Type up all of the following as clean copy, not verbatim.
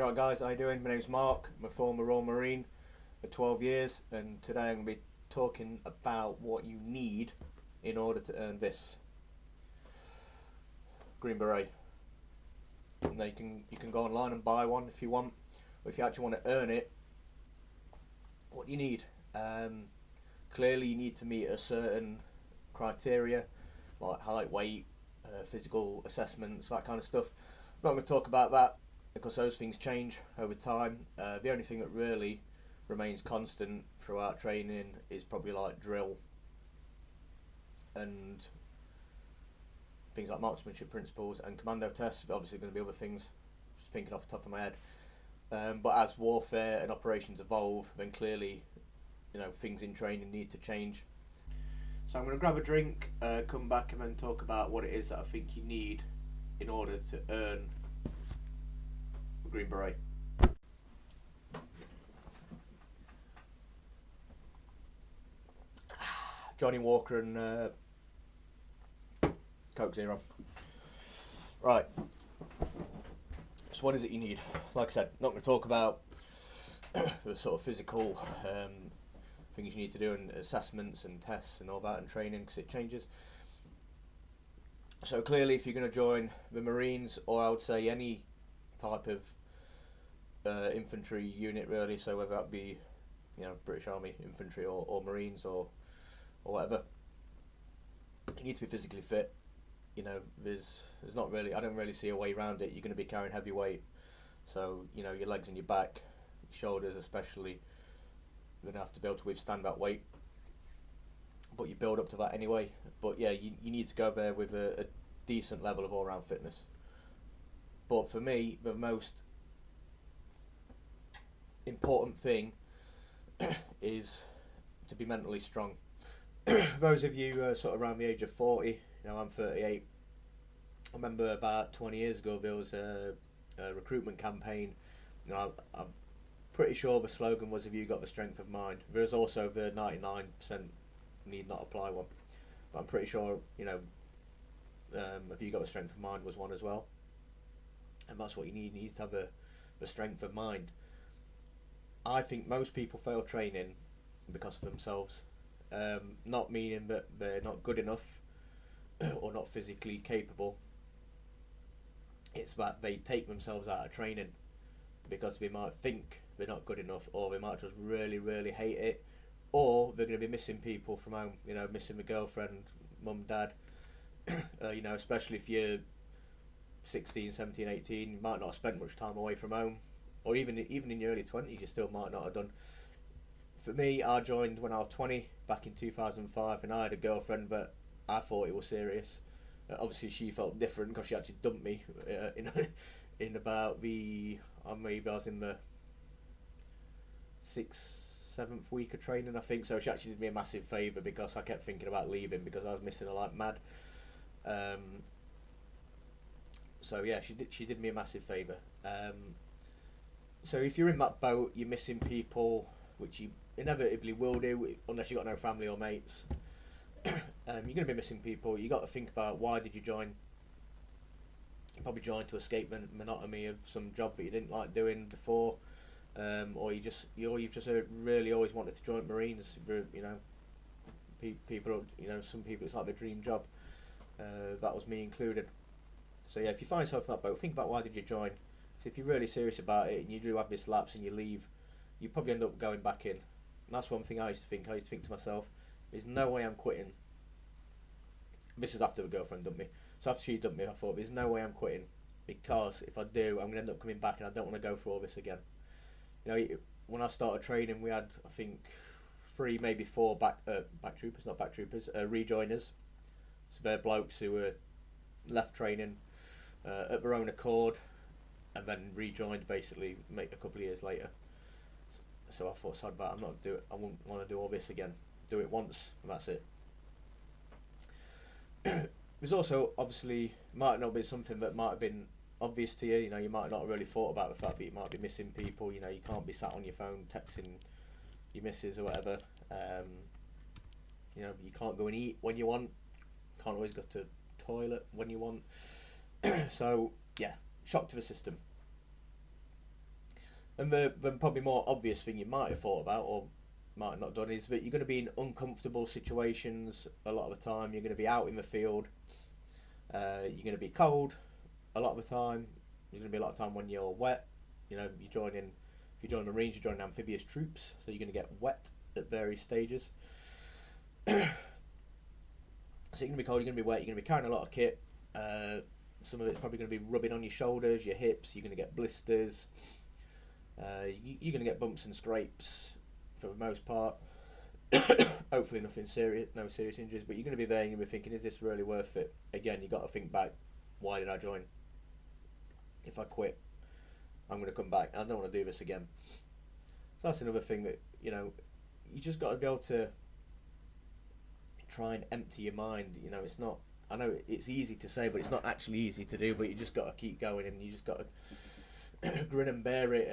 Alright guys, how you doing? My name's Mark. I'm a former Royal Marine for 12 years, and today I'm going to be talking about what you need in order to earn this Green Beret. Now you can go online and buy one if you want, but if you actually want to earn it, what do you need? Clearly you need to meet a certain criteria like height, weight, physical assessments, that kind of stuff. I'm not going to talk about that because those things change over time. The only thing that really remains constant throughout training is probably like drill and things like marksmanship principles and commando tests. But obviously going to be other things, just thinking off the top of my head. But as warfare and operations evolve, then clearly, things in training need to change. So I'm going to grab a drink, come back, and then talk about what it is that I think you need in order to earn a Green Beret. Johnny Walker and Coke Zero. Right. So what is it you need? Like I said, not going to talk about the sort of physical things you need to do and assessments and tests and all that and training because it changes. So clearly if you're going to join the Marines, or I would say any type of infantry unit really, so whether that be British Army infantry or Marines or whatever, you need to be physically fit. There's not really, I don't really see a way around it. You're going to be carrying heavy weight, so your legs and your back, shoulders especially, you're going to have to be able to withstand that weight, but you build up to that anyway. But yeah, you need to go there with a decent level of all-round fitness. But for me, the most important thing is to be mentally strong. Those of you sort of around the age of 40, I'm 38. I remember about 20 years ago there was a recruitment campaign. I'm pretty sure the slogan was, "Have you got the strength of mind?" There is also the 99% need not apply one, but I'm pretty sure "Have you got the strength of mind" was one as well. And that's what you need. You need to have the strength of mind. I think most people fail training because of themselves. Not meaning that they're not good enough or not physically capable. It's that they take themselves out of training because they might think they're not good enough, or they might just really, really hate it, or they're going to be missing people from home, missing a girlfriend, mum, dad, especially if you're 16, 17, 18, you might not have spent much time away from home, or even in your early 20s, you still might not have done. For me, I joined when I was 20, back in 2005, and I had a girlfriend, but I thought it was serious. Obviously, she felt different because she actually dumped me in about maybe I was in the 6th, 7th week of training, I think. So she actually did me a massive favour because I kept thinking about leaving because I was missing her like mad. So yeah, she did me a massive favour. So if you're in that boat, you're missing people, which you inevitably will do unless you've got no family or mates. You're going to be missing people. You got to think about, why did you join? You probably joined to escape the monotony of some job that you didn't like doing before, or you've just really always wanted to join Marines. People, some people it's like their dream job. That was me included. So yeah, if you find yourself in that boat, think about, why did you join? Because if you're really serious about it and you do have this lapse and you leave, you probably end up going back in. And that's one thing I used to think. I used to think to myself, there's no way I'm quitting. This is after the girlfriend dumped me. So after she dumped me, I thought, there's no way I'm quitting, because if I do, I'm going to end up coming back, and I don't want to go through all this again. When I started training, we had, I think, 3, maybe 4 rejoiners. So they're blokes who were left training at their own accord, and then rejoined basically a couple of years later. So I thought, sorry, but I wouldn't want to do all this again. Do it once and that's it. There's also, obviously, might not be something that might have been obvious to you. You might not have really thought about the fact that you might be missing people. You can't be sat on your phone texting your missus or whatever. You can't go and eat when you want. Can't always go to toilet when you want. So yeah, shock to the system. And the probably more obvious thing you might have thought about or might have not done is that you're going to be in uncomfortable situations a lot of the time. You're going to be out in the field. You're going to be cold a lot of the time. There's going to be a lot of time when you're wet. You know, if you join the Marines, you're joining amphibious troops, so you're going to get wet at various stages. So you're going to be cold, you're going to be wet, you're going to be carrying a lot of kit. Some of it's probably going to be rubbing on your shoulders, your hips, you're going to get blisters. You're going to get bumps and scrapes for the most part. Hopefully nothing serious, no serious injuries, but you're going to be there and you're going to be thinking, is this really worth it? Again, you've got to think back, why did I join? If I quit, I'm going to come back and I don't want to do this again. So that's another thing that, you know, you just got to be able to try and empty your mind. You know, it's not, I know it's easy to say, but it's not actually easy to do, but you just got to keep going and you just got to grin and bear it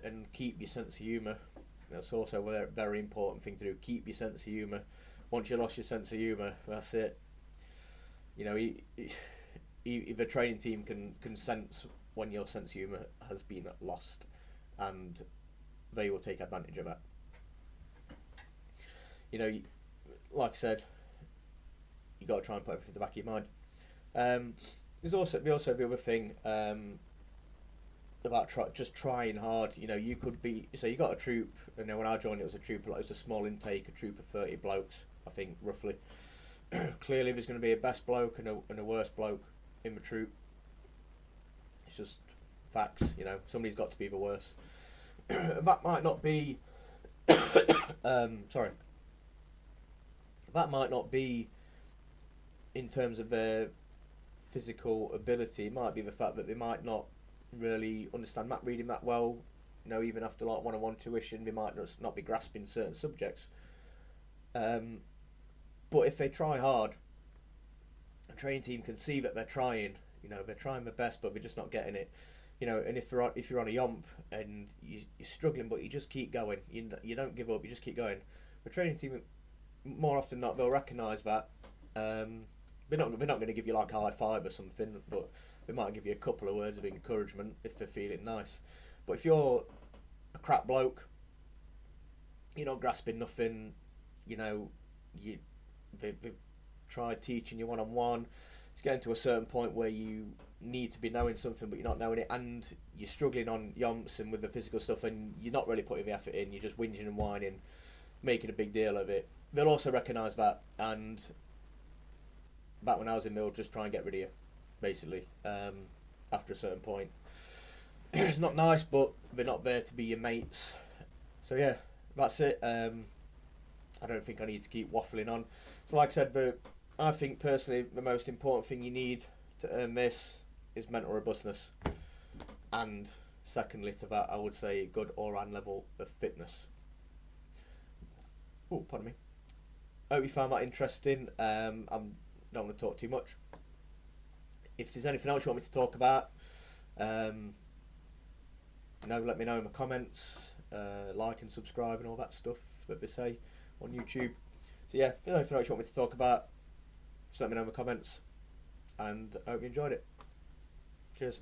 and keep your sense of humour. That's also a very important thing to do. Keep your sense of humour. Once you lost your sense of humour, that's it. You know, if a training team can sense when your sense of humour has been lost, and they will take advantage of that. You know, like I said, you got to try and put everything in the back of your mind. There's also the other thing about just trying hard. You know, you could be, so you got a troop, and then when I joined it was a troop, it was a small intake, a troop of 30 blokes, I think, roughly. Clearly there's going to be a best bloke and a worst bloke in the troop. It's just facts, you know, somebody's got to be the worst. That might not be sorry, that might not be in terms of their physical ability. It might be the fact that they might not really understand map reading that well. You know, even after like one-on-one tuition, they might just not be grasping certain subjects. But if they try hard, a training team can see that they're trying. You know, they're trying their best, but they're just not getting it. You know, and if you're on a yomp and you're struggling, but you just keep going, you don't give up, you just keep going. The training team, more often than not, they'll recognise that. They're not going to give you like a high five or something, but they might give you a couple of words of encouragement if they're feeling nice. But if you're a crap bloke, you're not grasping nothing, you know, they've tried teaching you one-on-one, it's getting to a certain point where you need to be knowing something but you're not knowing it, and you're struggling on yomps and with the physical stuff, and you're not really putting the effort in, you're just whinging and whining, making a big deal of it. They'll also recognise that, and back when I was in mill, just try and get rid of you, basically, after a certain point. It's not nice, but they're not there to be your mates. So yeah, that's it. I don't think I need to keep waffling on. So like I said, I think personally the most important thing you need to earn this is mental robustness, and secondly to that I would say a good all-round level of fitness. Oh, pardon me. I hope you found that interesting. I don't want to talk too much. If there's anything else you want me to talk about, let me know in the comments. Like and subscribe and all that stuff that they say on YouTube. So yeah, if there's anything else you want me to talk about, just let me know in the comments, and I hope you enjoyed it. Cheers.